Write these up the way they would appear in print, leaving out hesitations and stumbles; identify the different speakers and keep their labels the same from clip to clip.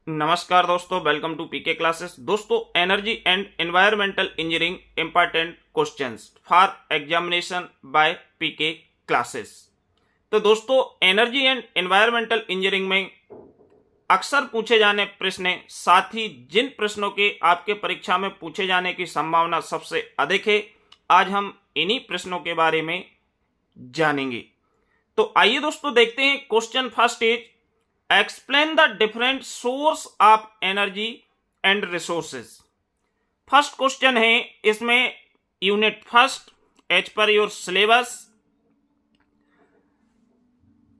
Speaker 1: नमस्कार दोस्तों, welcome to PK classes. दोस्तों, energy and environmental engineering important questions for examination by PK classes. तो दोस्तों, एनर्जी एंड एनवायरमेंटल इंजीनियरिंग में अक्सर पूछे जाने प्रश्न, साथ ही जिन प्रश्नों के आपके परीक्षा में पूछे जाने की संभावना सबसे अधिक है, आज हम इन्हीं प्रश्नों के बारे में जानेंगे। तो आइए दोस्तों देखते हैं। Question first is explain the different source of energy and resources. First question है, इसमें unit first as per your syllabus.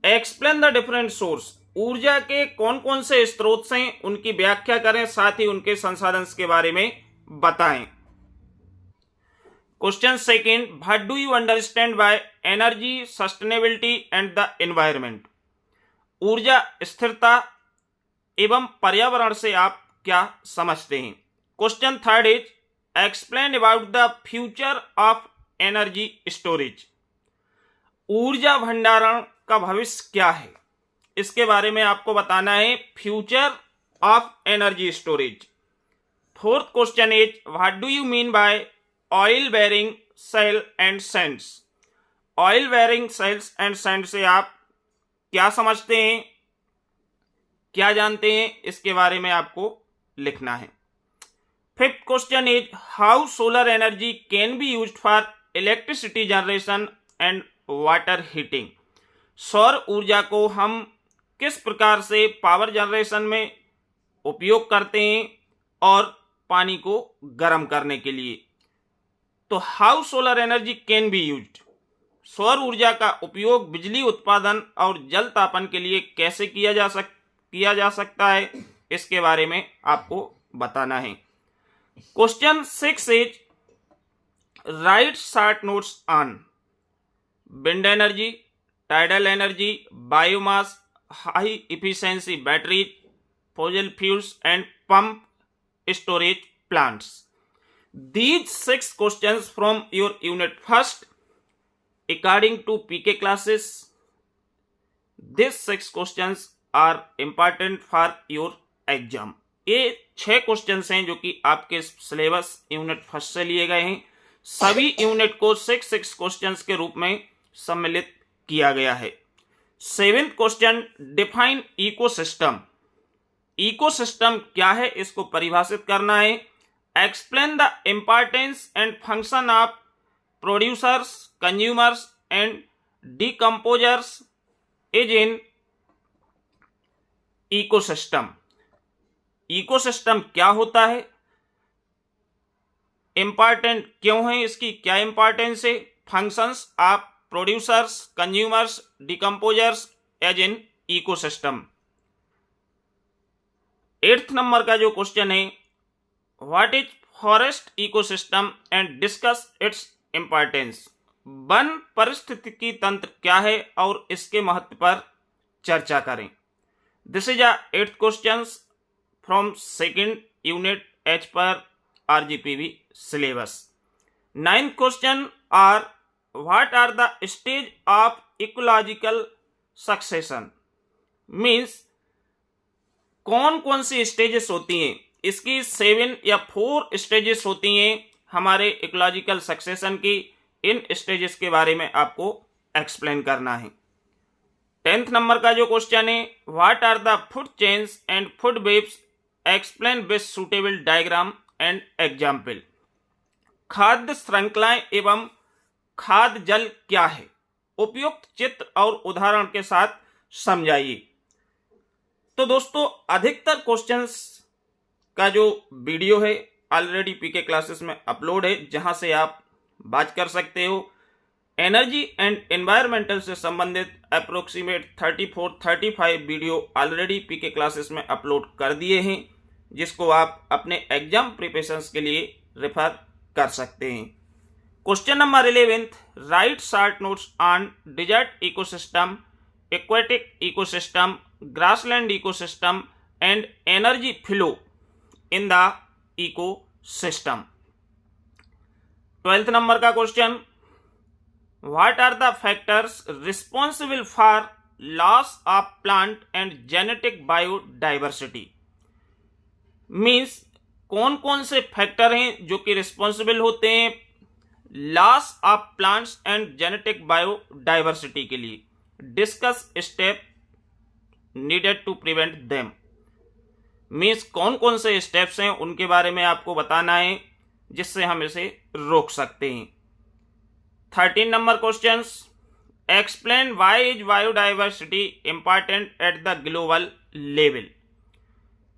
Speaker 1: Explain the different source, ऊर्जा के कौन कौन से स्रोत हैं उनकी व्याख्या करें, साथ ही उनके संसाधन के बारे में बताएं। Question second, what do you understand by energy sustainability and the environment. ऊर्जा स्थिरता एवं पर्यावरण से आप क्या समझते हैं। Question third is explain about the future of energy storage. ऊर्जा भंडारण का भविष्य क्या है, इसके बारे में आपको बताना है, future of energy storage. Fourth question is what do you mean by oil bearing cell and sands. Oil bearing cells and sand से आप क्या समझते हैं, क्या जानते हैं, इसके बारे में आपको लिखना है। Fifth question is how solar energy can be used for electricity generation and water heating. सौर ऊर्जा को हम किस प्रकार से पावर जनरेशन में उपयोग करते हैं और पानी को गर्म करने के लिए। तो how solar energy can be used, सौर ऊर्जा का उपयोग बिजली उत्पादन और जल तापन के लिए कैसे किया जा सकता है, इसके बारे में आपको बताना है। Question 6 is right short notes on wind energy, tidal energy, biomass, high efficiency batteries, fossil fuels and pump storage plants. These 6 questions from your unit first according to PK classes. These 6 questions are important for your exam. ये 6 questions हैं जो कि आपके syllabus unit first से लिए गए हैं। सभी यूनिट को 6 क्वेश्चंस के रूप में सम्मिलित किया गया है। 7th question, define ecosystem. Ecosystem क्या है, इसको परिभाषित करना है। Explain the importance and function of producers, consumers and decomposers is in ecosystem. Ecosystem क्या होता है, इंपॉर्टेंट क्यों है, इसकी क्या इंपॉर्टेंस है, functions of producers, consumers, decomposers as in ecosystem. 8th number का जो क्वेश्चन है, What is forest ecosystem and discuss its importance। One पारिस्थितिकी तंत्र क्या है और इसके महत्व पर चर्चा करें। This is 8th question from second unit as per RGPV syllabus. 9th question are what are the stage of ecological succession. Means कौन कौन सी स्टेजेस होती हैं, इसकी 7 या 4 स्टेजेस होती हैं हमारे इकोलॉजिकल सक्सेशन की। इन स्टेजेस के बारे में आपको एक्सप्लेन करना है। 10th नंबर का जो क्वेश्चन है, what are the food chains and food webs, explain with suitable diagram and example. खाद्य श्रृंखलाएं एवं खाद्य जल क्या है, उपयुक्त चित्र और उदाहरण के साथ समझाइए। तो दोस्तों, अधिकतर क्वेश्चंस का जो वीडियो है ऑलरेडी पीके क्लासेस में अपलोड है, जहां से आप बात कर सकते हो। एनर्जी एंड एनवायरमेंटल से संबंधित अप्रोक्सीमेट 34-35 वीडियो ऑलरेडी पीके क्लासेस में अपलोड कर दिए हैं, जिसको आप अपने एग्जाम प्रिपरेशंस के लिए रेफर कर सकते हैं। Question number 11, write short notes on desert ecosystem, aquatic ecosystem, grassland ecosystem and energy flow in the ecosystem. 12th number का question, what are the factors responsible for loss of plant and genetic biodiversity. Means कौन कौन से factor हैं जो कि responsible होते हैं loss of plants and genetic biodiversity के लिए। Discuss step needed to prevent them. Means कौन कौन से स्टेप्स हैं उनके बारे में आपको बताना है जिससे हम इसे रोक सकते हैं। 13 number question, explain why is biodiversity important at the global level.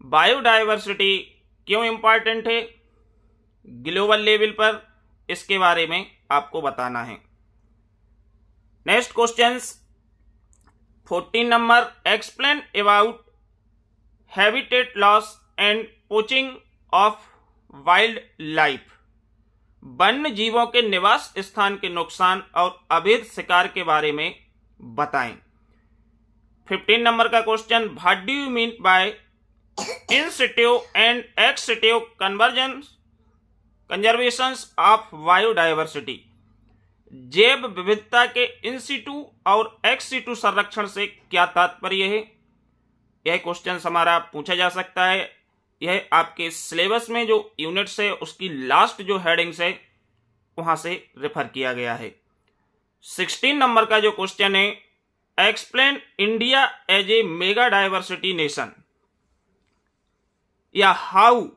Speaker 1: Biodiversity क्यों इंपॉर्टेंट है ग्लोबल लेवल पर, इसके बारे में आपको बताना है। Next question 14 number, explain about habitat loss and poaching of wild life. वन्य जीवों के निवास स्थान के नुकसान और अवैध शिकार के बारे में बताएं। 15 नंबर का question, what do you mean bye in Situ and ex situ conservation of biodiversity. जैव विविधता के इन सिटू और एक्स सिटू संरक्षण से क्या तात्पर्य है। यह क्वेश्चन हमारा पूछा जा सकता है। यह आपके सिलेबस में जो यूनिट्स है उसकी लास्ट जो हेडिंग्स है वहां से रेफर किया गया है। 16 नंबर का जो क्वेश्चन है, explain India as a mega diversity nation, या how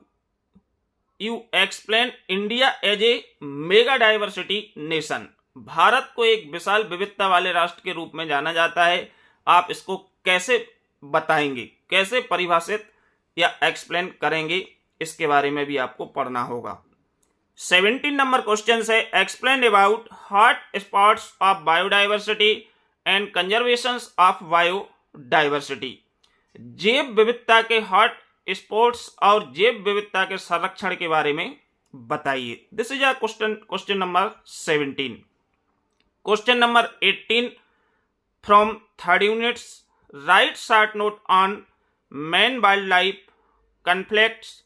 Speaker 1: you explain India as a mega diversity nation. Bharat को एक विशाल विविधता वाले राष्ट्र के रूप में जाना जाता है, आप इसको कैसे बताएंगे, कैसे परिभाषित या एक्सप्लेन करेंगे, इसके बारे में भी आपको पढ़ना होगा। 17 नंबर क्वेश्चन है, explain about hot spots of biodiversity and conservation of biodiversity. जैव विविधता के हॉट स्पॉट्स और जैव विविधता के संरक्षण के बारे में बताइए। This is a question number 17। Question number 18 from third units, right short note on man wild life conflicts,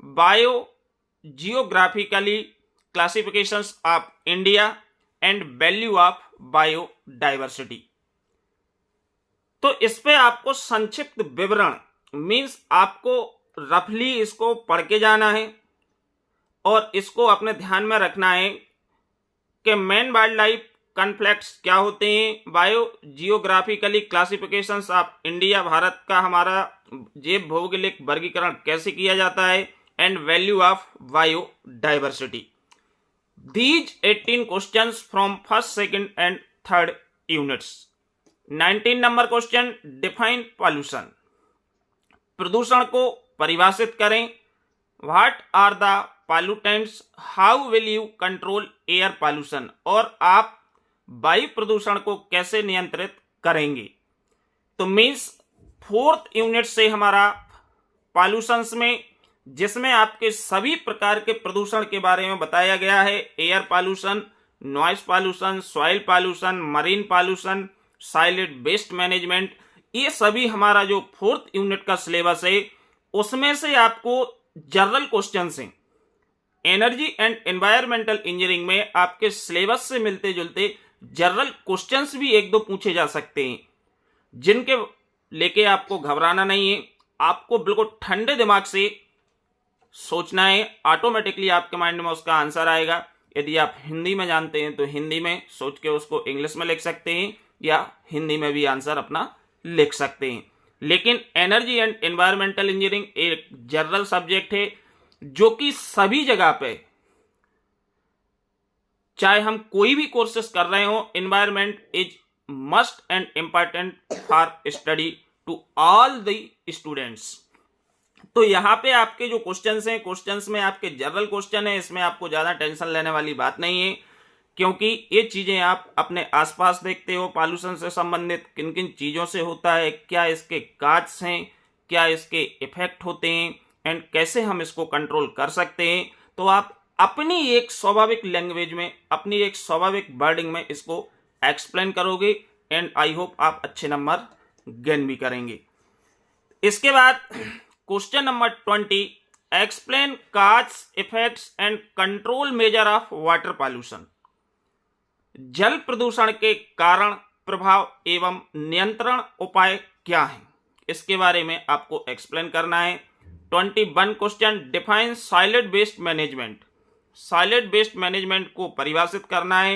Speaker 1: bio geographically classifications of India and value of biodiversity. तो इस पे आपको संक्षिप्त विवरण मीन्स आपको रफली इसको पढ़ के जाना है और इसको अपने ध्यान में रखना है कि मेन वाइल्ड लाइफ कॉन्फ्लिक्ट्स क्या होते हैं, bio geographically classifications of India, भारत का हमारा जैव भौगोलिक वर्गीकरण कैसे किया जाता है, and value of biodiversity. These 18 questions from first, second and third units. 19 number question, define pollution. प्रदूषण को परिभाषित करें। What are the pollutants, how will you control air pollution, और आप वायु प्रदूषण को कैसे नियंत्रित करेंगे। तो मीन्स 4th यूनिट से हमारा पॉल्यूशंस में, जिसमें आपके सभी प्रकार के प्रदूषण के बारे में बताया गया है, air pollution, noise pollution, soil pollution, marine pollution, solid waste management, ये सभी हमारा जो 4th यूनिट का सिलेबस है उसमें से आपको जनरल क्वेश्चंस हैं। एनर्जी एंड एनवायरमेंटल इंजीनियरिंग में आपके सिलेबस से मिलते जुलते जनरल क्वेश्चंस भी एक दो पूछे जा सकते हैं, जिनके लेके आपको घबराना नहीं है। आपको बिल्कुल ठंडे दिमाग से सोचना है, ऑटोमेटिकली आपके माइंड में उसका आंसर आएगा। यदि आप हिंदी में जानते हैं तो हिंदी में सोच के उसको इंग्लिश में लिख सकते हैं या हिंदी में भी आंसर अपना लिख सकते हैं। लेकिन एनर्जी एंड एनवायरमेंटल इंजीनियरिंग एक जनरल सब्जेक्ट है जो कि सभी जगह पे, चाहे हम कोई भी कोर्सेस कर रहे हो, environment is must and important for study to all the students. तो यहां पे आपके जो क्वेश्चंस हैं, क्वेश्चंस में आपके जनरल क्वेश्चन है, इसमें आपको ज्यादा टेंशन लेने वाली बात नहीं है, क्योंकि ये चीजें आप अपने आसपास देखते हो। पॉल्यूशन से संबंधित किन किन चीजों से होता है, क्या इसके काज हैं, क्या इसके इफेक्ट होते हैं, एंड कैसे हम इसको कंट्रोल कर सकते हैं। तो आप अपनी एक स्वाभाविक लैंग्वेज में, अपनी एक स्वाभाविक वर्डिंग में इसको एक्सप्लेन करोगे, एंड आई होप आप अच्छे नंबर गेन भी करेंगे। इसके बाद question number 20, explain cause, effects and control measure of water pollution. जल प्रदूषण के कारण, प्रभाव एवं नियंत्रण उपाय क्या हैं, इसके बारे में आपको एक्सप्लेन करना है। 21 question, define solid waste management. Solid waste management को परिभाषित करना है।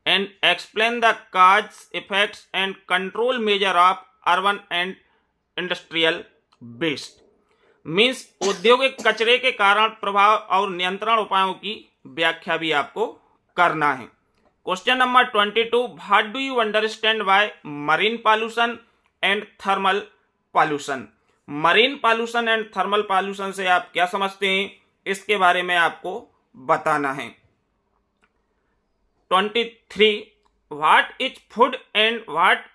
Speaker 1: And explain the cause, effects and control measure of urban and industrial waste. Means औद्योगिक कचरे के कारण प्रभाव और नियंत्रण उपायों की व्याख्या भी आपको करना है। Question number 22, what do you understand by marine pollution and thermal pollution. Marine pollution and thermal pollution से आप क्या समझते हैं, इसके बारे में आपको बताना है। 23, what is food and what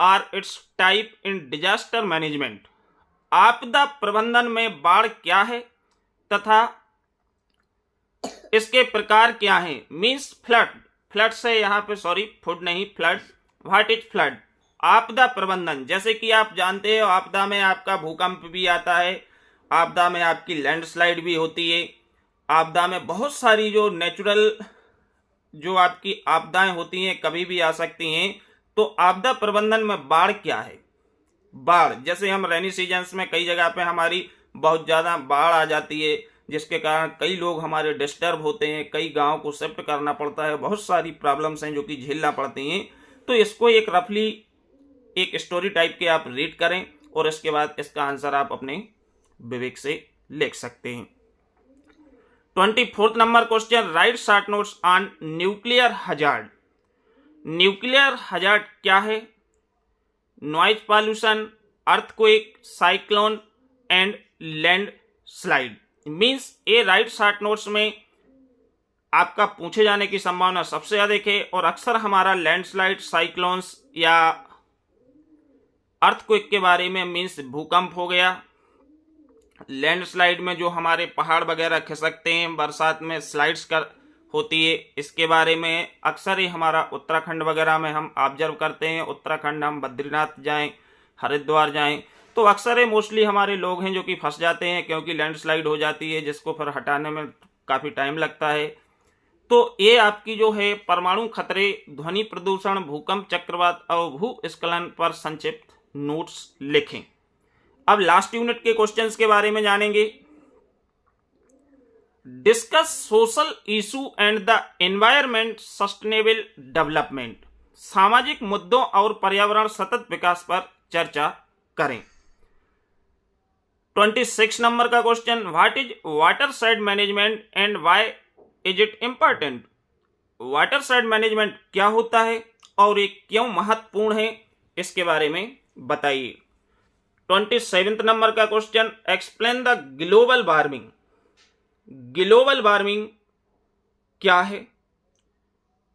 Speaker 1: are its type in disaster management. आपदा प्रबंधन में बाढ़ क्या है तथा इसके प्रकार क्या हैं। मीन्स फ्लड, फ्लड से यहाँ पे सॉरी फूड नहीं, फ्लड। व्हाट इज फ्लड, आपदा प्रबंधन। जैसे कि आप जानते हो आपदा में आपका भूकंप भी आता है, आपदा में आपकी लैंडस्लाइड भी होती है, आपदा में बहुत सारी जो नेचुरल जो आपकी आपदाएं होती हैं कभी भी आ सकती हैं। तो आपदा प्रबंधन में बाढ़ क्या है। बाढ़ जैसे हम रेनी सीजन्स में कई जगह पे हमारी बहुत ज़्यादा बाढ़ आ जाती है, जिसके कारण कई लोग हमारे डिस्टर्ब होते हैं, कई गांव को शिफ्ट करना पड़ता है, बहुत सारी प्रॉब्लम्स हैं जो कि झेलना पड़ती हैं। तो इसको एक रफली एक स्टोरी टाइप के आप रीड करें और इसके बाद इसका आंसर आप अपने विवेक से लिख सकते हैं। 24 number question, right short notes on nuclear hazard. Nuclear hazard क्या है। Noise pollution, earthquake, cyclone and land slide. Means ये राइट शॉर्ट नोट्स में आपका पूछे जाने की संभावना सबसे अधिक है और अक्सर हमारा लैंडस्लाइड, साइक्लोन्स या अर्थक्वेक के बारे में, मीन्स भूकंप हो गया, लैंडस्लाइड में जो हमारे पहाड़ वगैरह खिसकते हैं, बरसात में स्लाइड्स कर होती है, इसके बारे में अक्सर ही हमारा उत्तराखंड वगैरह में हम ऑब्जर्व करते हैं। उत्तराखंड हम बद्रीनाथ जाएं, हरिद्वार जाएं तो अक्सर ही मोस्टली हमारे लोग हैं जो कि फंस जाते हैं क्योंकि लैंडस्लाइड हो जाती है, जिसको फिर हटाने में काफ़ी टाइम लगता है। तो ये आपकी जो है परमाणु खतरे, ध्वनि प्रदूषण, भूकंप, चक्रवात और भूस्खलन पर संक्षिप्त नोट्स लिखें। अब लास्ट यूनिट के क्वेश्चंस के बारे में जानेंगे। Discuss social issue and the environment sustainable development. सामाजिक मुद्दों और पर्यावरण सतत विकास पर चर्चा करें। 26 नंबर का question, what is water side management and why is it important. Water side management क्या होता है और ये क्यों महत्वपूर्ण है, इसके बारे में बताइए। 27 नंबर का question, explain the global warming. Global warming क्या है।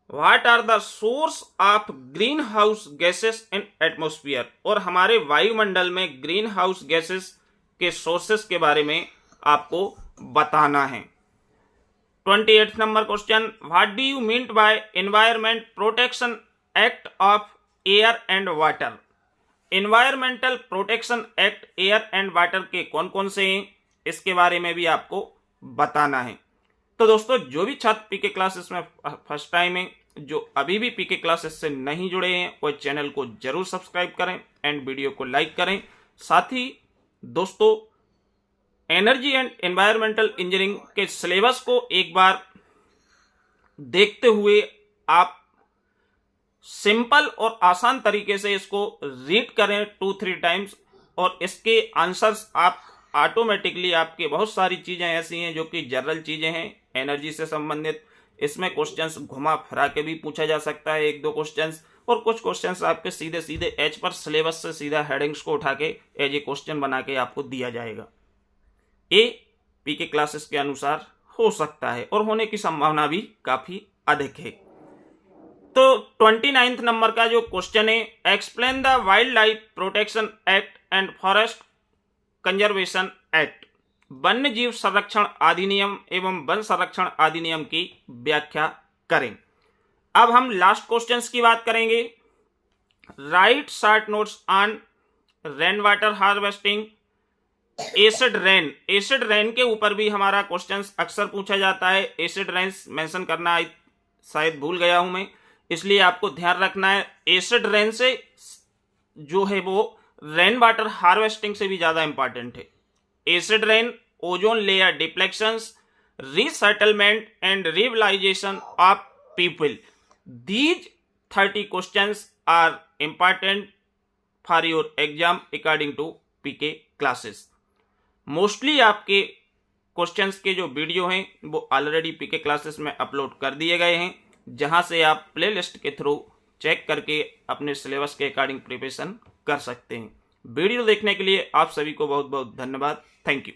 Speaker 1: What are the source of greenhouse gases in atmosphere. और हमारे वायुमंडल में ग्रीन हाउस गैसेस के सोर्सेस के बारे में आपको बताना है। 28 number question, what do you mean by environment protection act of air and water. Environmental protection act air and water के कौन कौन से हैं, इसके बारे में भी आपको बताना है। तो दोस्तों जो भी छात्र पीके क्लासेस में फर्स्ट टाइम है, जो अभी भी पीके क्लासेस से नहीं जुड़े हैं, वो चैनल को जरूर सब्सक्राइब करें एंड वीडियो को लाइक करें। साथ ही दोस्तों एनर्जी एंड एनवायरमेंटल इंजीनियरिंग के सिलेबस को एक बार देखते हुए आप सिंपल और आसान तरीके से इसको रीड करें 2-3 टाइम्स और इसके आंसर्स आप ऑटोमेटिकली, आपके बहुत सारी चीजें ऐसी हैं जो कि जनरल चीजें हैं एनर्जी से संबंधित, इसमें क्वेश्चंस घुमा फिरा के भी पूछा जा सकता है 1-2 क्वेश्चंस, और कुछ क्वेश्चंस आपके सीधे सीधे एज पर सिलेबस से सीधा हेडिंग्स को उठा के एज ए क्वेश्चन बना के आपको दिया जाएगा। ये पीके क्लासेस के अनुसार हो सकता है और होने की संभावना भी काफी अधिक है। तो 29 नंबर का जो क्वेश्चन है, explain the wild life protection act and forest conservation act. वन्य जीव संरक्षण अधिनियम एवं वन संरक्षण अधिनियम की व्याख्या करें। अब हम लास्ट क्वेश्चंस की बात करेंगे। Right short notes on rain water harvesting, acid rain. Acid rain के ऊपर भी हमारा क्वेश्चंस अक्सर पूछा जाता है। एसिड रेन मेंशन करना शायद भूल गया हूं मैं, इसलिए आपको ध्यान रखना है। एसिड रेन से जो है वो रेन वाटर हार्वेस्टिंग से भी ज्यादा इंपॉर्टेंट है। Acid rain, ozone layer depletions, resettlement and revitalization of people. These 30 questions are important for your exam according to PK classes. Mostly आपके क्वेश्चंस के जो वीडियो हैं वो ऑलरेडी पीके क्लासेस में अपलोड कर दिए गए हैं, जहां से आप प्लेलिस्ट के थ्रू चेक करके अपने सिलेबस के अकॉर्डिंग प्रिपरेशन कर सकते हैं। वीडियो देखने के लिए आप सभी को बहुत बहुत धन्यवाद। Thank you.